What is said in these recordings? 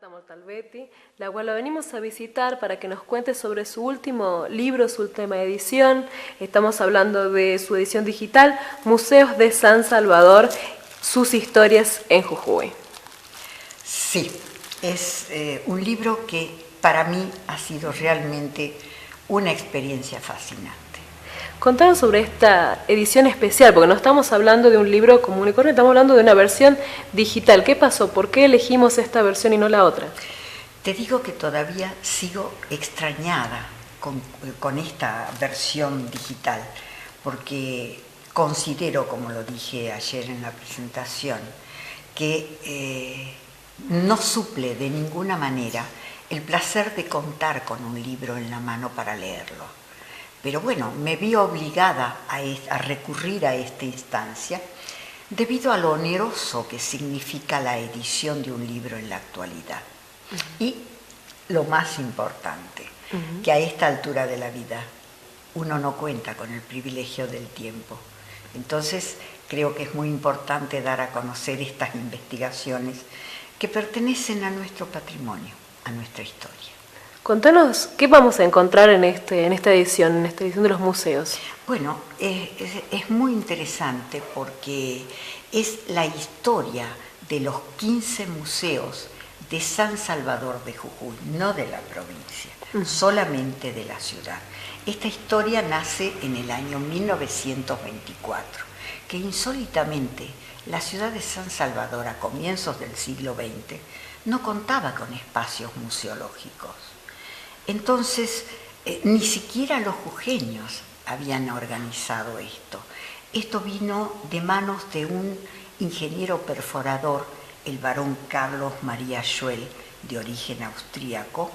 Mortalbetti, la cual la venimos a visitar para que nos cuente sobre su último libro, su última edición. Estamos hablando de su edición digital, Museos de San Salvador, sus historias en Jujuy. Sí, es un libro que para mí ha sido realmente una experiencia fascinante. Contanos sobre esta edición especial, porque no estamos hablando de un libro común y corriente, estamos hablando de una versión digital. ¿Qué pasó? ¿Por qué elegimos esta versión y no la otra? Te digo que todavía sigo extrañada con esta versión digital, porque considero, como lo dije ayer en la presentación, que no suple de ninguna manera el placer de contar con un libro en la mano para leerlo. Pero bueno, me vi obligada a recurrir a esta instancia debido a lo oneroso que significa la edición de un libro en la actualidad. Y lo más importante, que a esta altura de la vida uno no cuenta con el privilegio del tiempo. Entonces creo que es muy importante dar a conocer estas investigaciones que pertenecen a nuestro patrimonio, a nuestra historia. Contanos, ¿qué vamos a encontrar en esta edición de los museos? Bueno, es muy interesante porque es la historia de los 15 museos de San Salvador de Jujuy, no de la provincia, solamente de la ciudad. Esta historia nace en el año 1924, que insólitamente la ciudad de San Salvador a comienzos del siglo XX no contaba con espacios museológicos. Entonces, ni siquiera los jujeños habían organizado esto. Esto vino de manos de un ingeniero perforador, el barón Carlos María Schwell, de origen austríaco,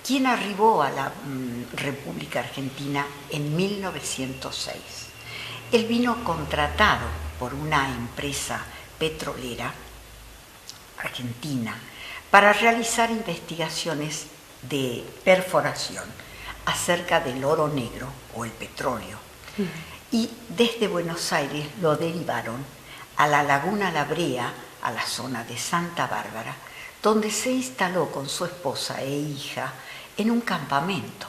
quien arribó a la República Argentina en 1906. Él vino contratado por una empresa petrolera argentina para realizar investigaciones de perforación acerca del oro negro o el petróleo. Y desde Buenos Aires lo derivaron a la Laguna La Brea, a la zona de Santa Bárbara, donde se instaló con su esposa e hija en un campamento,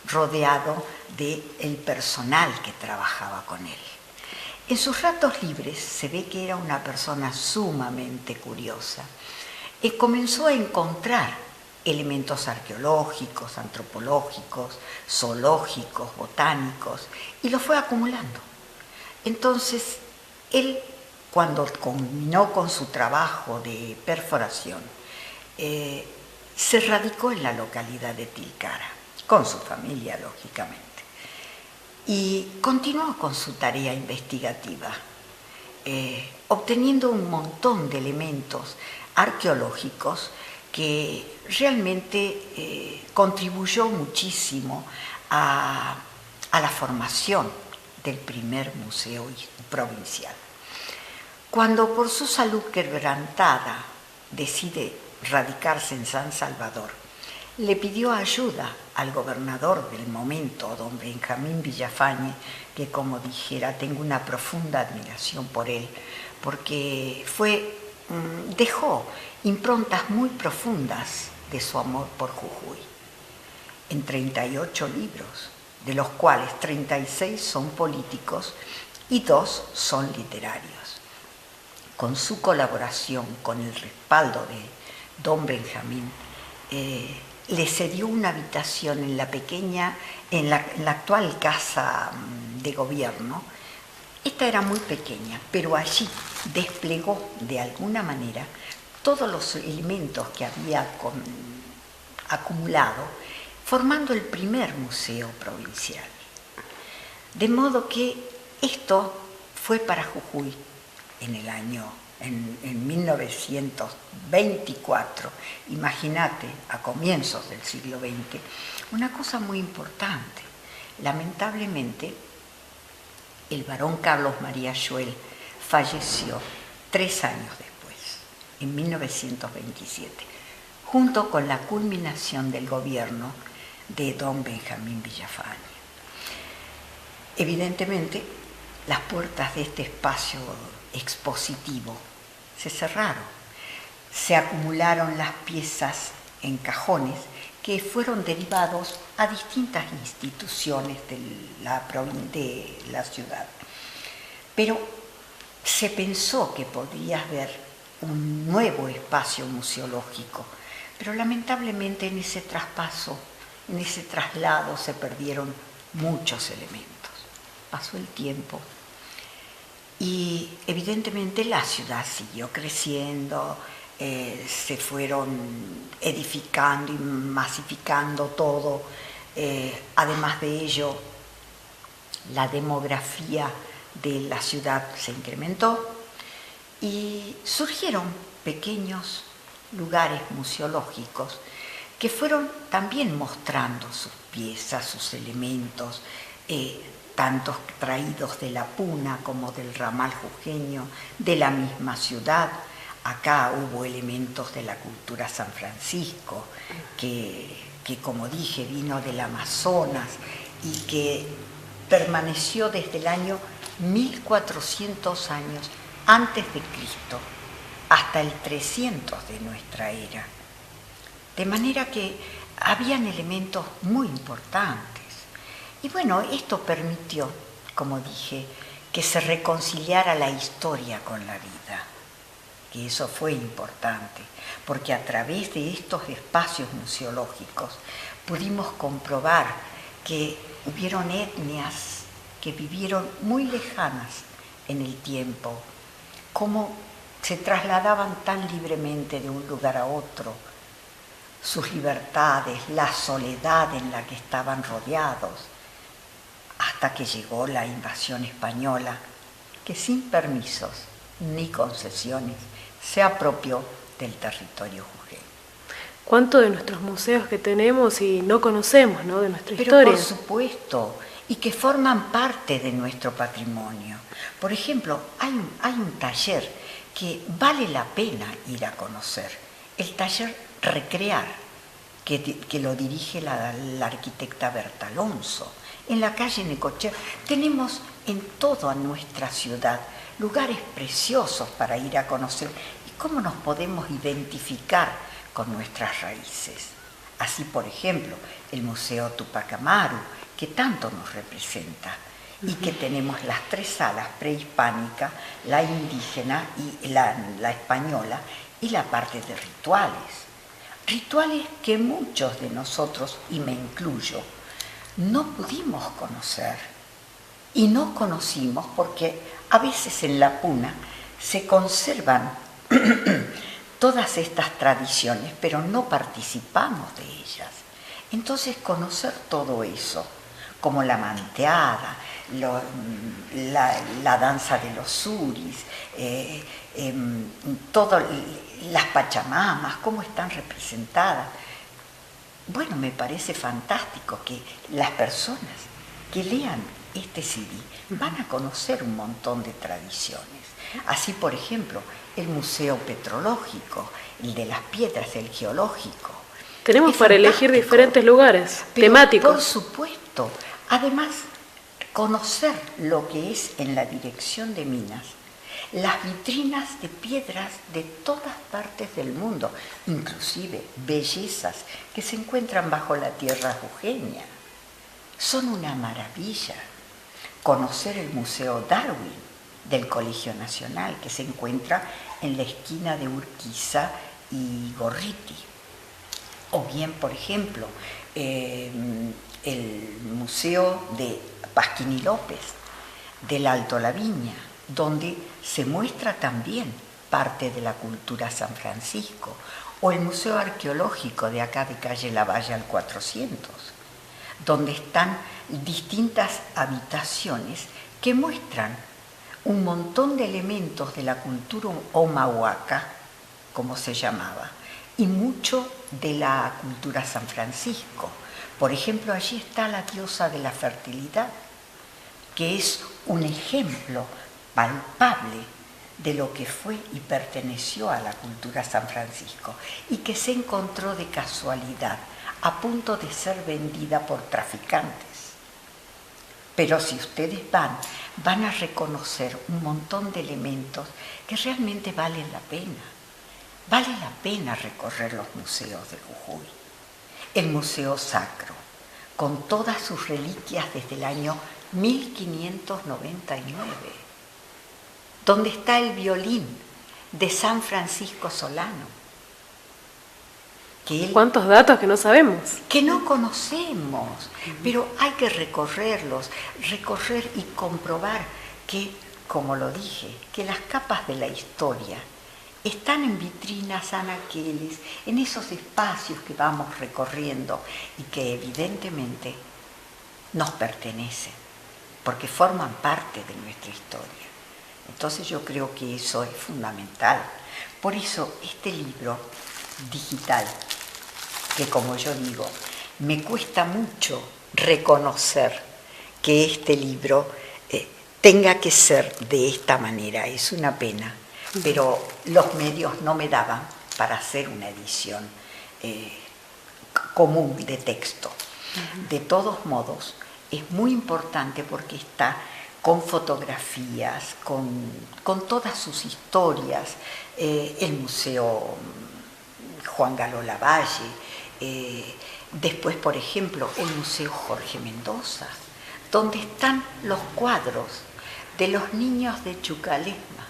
rodeado del personal que trabajaba con él. En sus ratos libres se ve que era una persona sumamente curiosa y comenzó a encontrar elementos arqueológicos, antropológicos, zoológicos, botánicos, y lo fue acumulando. Entonces, él, cuando culminó con su trabajo de perforación, se radicó en la localidad de Tilcara, con su familia, lógicamente, y continuó con su tarea investigativa, obteniendo un montón de elementos arqueológicos que realmente contribuyó muchísimo a la formación del primer museo provincial. Cuando por su salud quebrantada decide radicarse en San Salvador, le pidió ayuda al gobernador del momento, don Benjamín Villafañe, que como dijera, tengo una profunda admiración por él, porque dejó improntas muy profundas de su amor por Jujuy, en 38 libros, de los cuales 36 son políticos y 2 son literarios. Con su colaboración, con el respaldo de don Benjamín, le cedió una habitación en la actual casa de gobierno. Esta era muy pequeña, pero allí desplegó de alguna manera todos los elementos que había acumulado, formando el primer museo provincial. De modo que esto fue para Jujuy en 1924, imagínate, a comienzos del siglo XX, una cosa muy importante. Lamentablemente, el barón Carlos María Schwell falleció 3 años después, en 1927, junto con la culminación del gobierno de don Benjamín Villafañe. Evidentemente, las puertas de este espacio expositivo se cerraron, se acumularon las piezas en cajones que fueron derivados a distintas instituciones de la ciudad. Pero se pensó que podría haber un nuevo espacio museológico, pero lamentablemente en ese traspaso, en ese traslado se perdieron muchos elementos. Pasó el tiempo y evidentemente la ciudad siguió creciendo, se fueron edificando y masificando todo. Además de ello, la demografía de la ciudad se incrementó y surgieron pequeños lugares museológicos que fueron también mostrando sus piezas, sus elementos, tantos traídos de la Puna como del ramal jujeño, de la misma ciudad. Acá hubo elementos de la cultura San Francisco, que como dije, vino del Amazonas y que permaneció desde el año 1400 años antes de Cristo hasta el 300 de nuestra era. De manera que habían elementos muy importantes. Y bueno, esto permitió, como dije, que se reconciliara la historia con la vida. Que eso fue importante, porque a través de estos espacios museológicos pudimos comprobar que hubieron etnias que vivieron muy lejanas en el tiempo, cómo se trasladaban tan libremente de un lugar a otro, sus libertades, la soledad en la que estaban rodeados, hasta que llegó la invasión española, que sin permisos ni concesiones se apropió del territorio jujeño. ¿Cuánto de nuestros museos que tenemos y no conocemos, ¿no?, de nuestra Pero historia? por supuesto, y que forman parte de nuestro patrimonio. Por ejemplo, hay un taller que vale la pena ir a conocer, el taller Recrear, que lo dirige la arquitecta Berta Alonso, en la calle Necochea. Tenemos en toda nuestra ciudad lugares preciosos para ir a conocer y cómo nos podemos identificar con nuestras raíces. Así, por ejemplo, el Museo Tupac Amaru, que tanto nos representa, y que tenemos las tres salas: prehispánica, la indígena y la española, y la parte de rituales. Rituales que muchos de nosotros, y me incluyo, no pudimos conocer. Y no conocimos porque a veces en la Puna se conservan todas estas tradiciones, pero no participamos de ellas. Entonces, conocer todo eso, como la manteada, la danza de los suris, las pachamamas, cómo están representadas. Bueno, me parece fantástico que las personas que lean este CD van a conocer un montón de tradiciones. Así, por ejemplo, el Museo Petrológico, el de las piedras, el geológico. Tenemos para elegir diferentes lugares temáticos. Por supuesto. Además, conocer lo que es en la Dirección de Minas, las vitrinas de piedras de todas partes del mundo, inclusive bellezas que se encuentran bajo la tierra jujeña. Son una maravilla. Conocer el Museo Darwin del Colegio Nacional, que se encuentra en la esquina de Urquiza y Gorriti. O bien, por ejemplo, el Museo de Pasquini López del Alto La Viña, donde se muestra también parte de la cultura San Francisco, o el Museo Arqueológico de acá de calle Lavalle al 400, donde están distintas habitaciones que muestran un montón de elementos de la cultura Omahuaca, como se llamaba, y mucho de la cultura San Francisco. Por ejemplo, allí está la diosa de la fertilidad, que es un ejemplo palpable de lo que fue y perteneció a la cultura San Francisco y que se encontró de casualidad a punto de ser vendida por traficantes. Pero si ustedes van a reconocer un montón de elementos que realmente valen la pena. Vale la pena recorrer los museos de Jujuy. El Museo Sacro, con todas sus reliquias desde el año 1599, donde está el violín de San Francisco Solano. ¿Cuántos datos que no sabemos? Que no conocemos, pero hay que recorrerlos, recorrer y comprobar que, como lo dije, que las capas de la historia están en vitrinas, anaqueles, en esos espacios que vamos recorriendo y que evidentemente nos pertenecen, porque forman parte de nuestra historia. Entonces yo creo que eso es fundamental. Por eso este libro digital, que como yo digo, me cuesta mucho reconocer que este libro tenga que ser de esta manera, es una pena, pero los medios no me daban para hacer una edición común de texto. De todos modos, es muy importante porque está con fotografías, con todas sus historias, el Museo Juan Galo Lavalle, después, por ejemplo, el Museo Jorge Mendoza, donde están los cuadros de los niños de Chucalesma.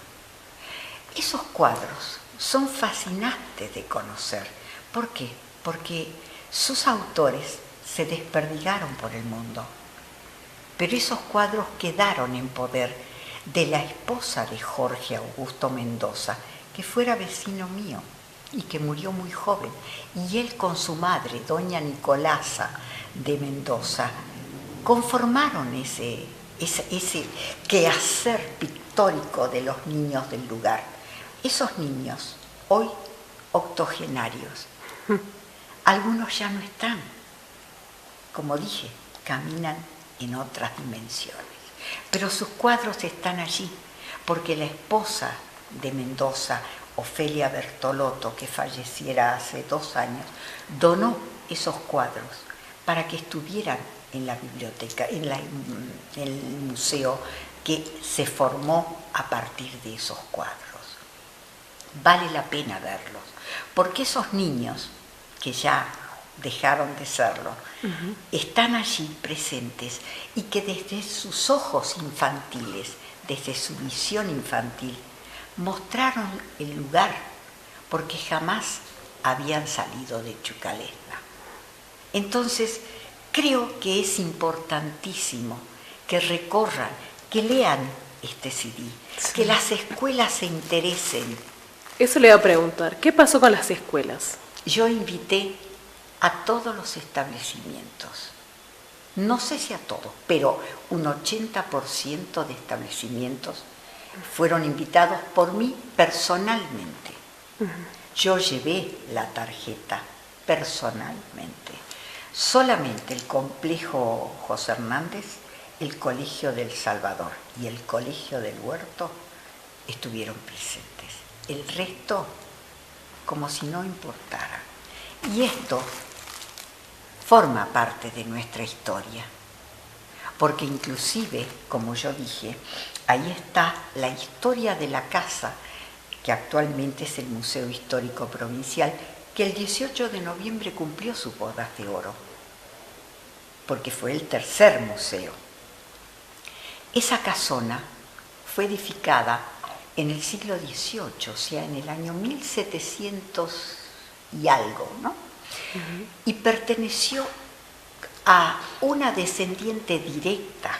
Esos cuadros son fascinantes de conocer. ¿Por qué? Porque sus autores se desperdigaron por el mundo, pero esos cuadros quedaron en poder de la esposa de Jorge Augusto Mendoza, que fuera vecino mío y que murió muy joven, y él con su madre, doña Nicolasa de Mendoza, conformaron ese quehacer pictórico de los niños del lugar. Esos niños, hoy octogenarios, algunos ya no están, como dije, caminan en otras dimensiones, pero sus cuadros están allí, porque la esposa de Mendoza, Ofelia Bertolotto, que falleciera hace 2 años, donó esos cuadros para que estuvieran en la biblioteca, en el museo que se formó a partir de esos cuadros. Vale la pena verlos, porque esos niños que ya dejaron de serlo, están allí presentes y que desde sus ojos infantiles, desde su visión infantil, mostraron el lugar porque jamás habían salido de Chucalesma. Entonces, creo que es importantísimo que recorran, que lean este CD, que las escuelas se interesen. Eso le iba a preguntar, ¿qué pasó con las escuelas? Yo invité a todos los establecimientos, no sé si a todos, pero un 80% de establecimientos fueron invitados por mí personalmente. Yo llevé la tarjeta personalmente. Solamente el complejo José Hernández, el Colegio del Salvador y el Colegio del Huerto estuvieron presentes. El resto, como si no importara. Y esto forma parte de nuestra historia, porque inclusive, como yo dije, ahí está la historia de la casa, que actualmente es el Museo Histórico Provincial, que el 18 de noviembre cumplió sus bodas de oro, porque fue el tercer museo. Esa casona fue edificada en el siglo XVIII, o sea, en el año 1700 y algo, ¿no? Y perteneció a una descendiente directa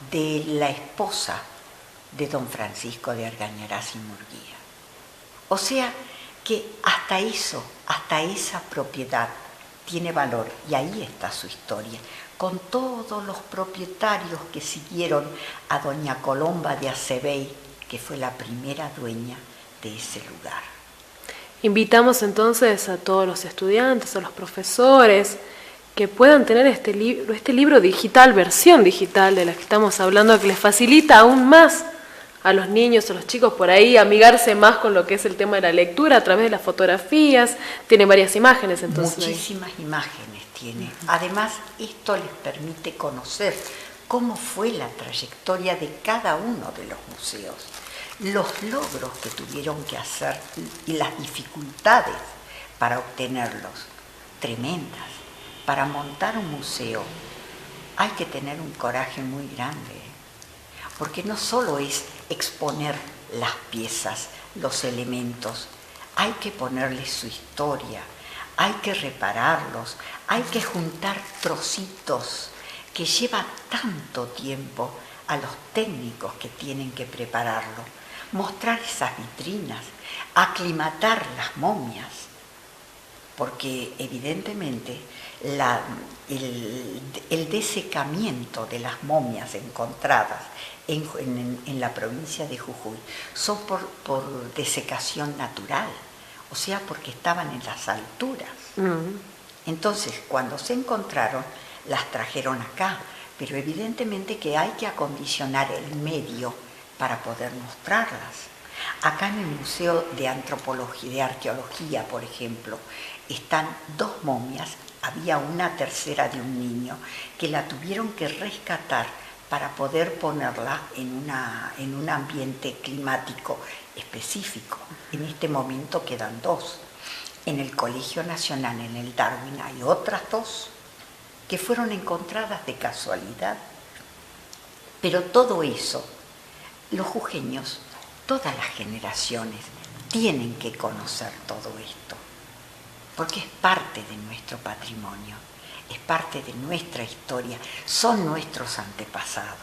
de la esposa de don Francisco de Argañarás y Murguía. O sea que hasta eso, hasta esa propiedad tiene valor, y ahí está su historia, con todos los propietarios que siguieron a doña Colomba de Acebey, que fue la primera dueña de ese lugar. Invitamos entonces a todos los estudiantes, a los profesores, que puedan tener este libro digital, versión digital de la que estamos hablando, que les facilita aún más a los niños, a los chicos por ahí, amigarse más con lo que es el tema de la lectura a través de las fotografías. Tiene varias imágenes, entonces. Muchísimas imágenes tiene. Además, esto les permite conocer cómo fue la trayectoria de cada uno de los museos. los logros que tuvieron que hacer y las dificultades para obtenerlos, tremendas. Para montar un museo hay que tener un coraje muy grande, porque no solo es exponer las piezas, los elementos, hay que ponerles su historia, hay que repararlos, hay que juntar trocitos que lleva tanto tiempo a los técnicos que tienen que prepararlo, mostrar esas vitrinas, aclimatar las momias, porque evidentemente el desecamiento de las momias encontradas en la provincia de Jujuy son por desecación natural, o sea, porque estaban en las alturas. Entonces, cuando se encontraron, las trajeron acá, pero evidentemente que hay que acondicionar el medio para poder mostrarlas. Acá en el Museo de Antropología, de Arqueología, por ejemplo, están 2 momias, había una tercera de un niño, que la tuvieron que rescatar para poder ponerla en un ambiente climático específico. En este momento quedan 2. En el Colegio Nacional, en el Darwin, hay otras 2 que fueron encontradas de casualidad. Pero todo eso, los jujeños, todas las generaciones, tienen que conocer todo esto, porque es parte de nuestro patrimonio, es parte de nuestra historia, son nuestros antepasados.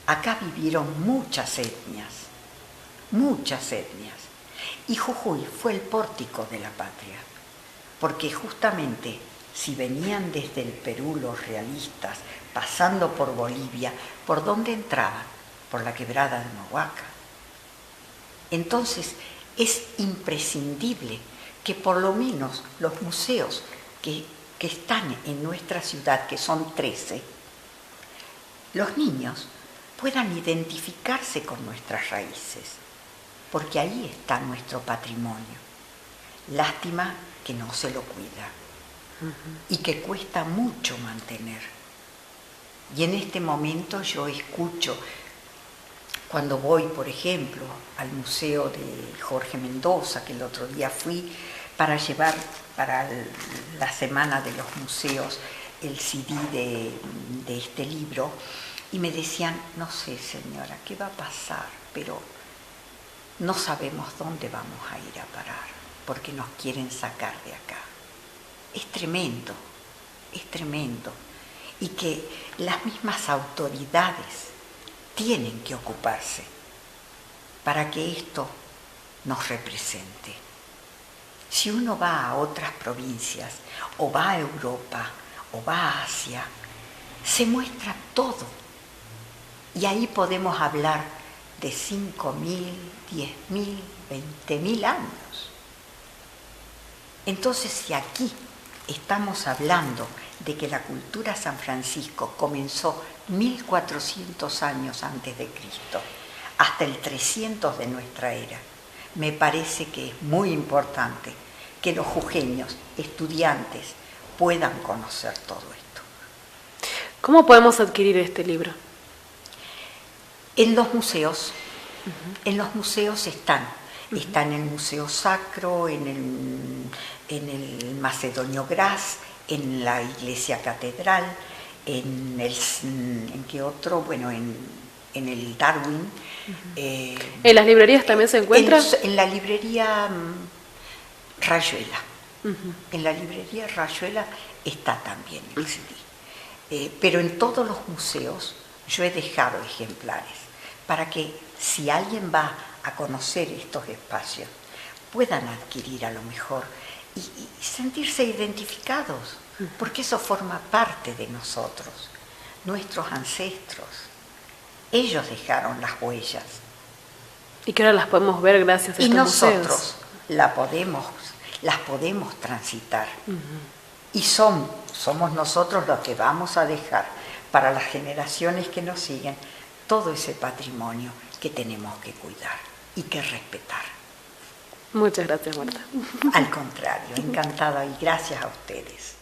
Acá vivieron muchas etnias, y Jujuy fue el pórtico de la patria, porque justamente si venían desde el Perú los realistas, pasando por Bolivia, ¿por dónde entraban? Por la quebrada de Mohuaca. Entonces es imprescindible que por lo menos los museos que están en nuestra ciudad, que son 13, los niños puedan identificarse con nuestras raíces, porque ahí está nuestro patrimonio. Lástima que no se lo cuida y que cuesta mucho mantener. Y en este momento yo escucho, cuando voy, por ejemplo, al Museo de Jorge Mendoza, que el otro día fui para llevar para la Semana de los Museos el CD de este libro, y me decían, no sé señora, ¿qué va a pasar? Pero no sabemos dónde vamos a ir a parar, porque nos quieren sacar de acá. Es tremendo, y que las mismas autoridades tienen que ocuparse para que esto nos represente. Si uno va a otras provincias, o va a Europa, o va a Asia, se muestra todo. Y ahí podemos hablar de 5.000, 10.000, 20.000 años. Entonces, si aquí estamos hablando de que la cultura San Francisco comenzó 1.400 años antes de Cristo, hasta el 300 de nuestra era, me parece que es muy importante que los jujeños, estudiantes, puedan conocer todo esto. ¿Cómo podemos adquirir este libro? En los museos, están en el Museo Sacro, en el Macedonio Graz, en la Iglesia Catedral, en ¿qué otro? Bueno, en el Darwin. ¿En las librerías también se encuentra? En la librería Rayuela. En la librería Rayuela está también el CD. Pero en todos los museos yo he dejado ejemplares para que si alguien va a conocer estos espacios puedan adquirir a lo mejor y sentirse identificados, porque eso forma parte de nosotros, nuestros ancestros. Ellos dejaron las huellas. Y que ahora las podemos ver gracias a estos museos. Y nosotros las podemos transitar. Y somos nosotros los que vamos a dejar para las generaciones que nos siguen todo ese patrimonio que tenemos que cuidar y que respetar. Muchas gracias, Marta. Al contrario, encantada y gracias a ustedes.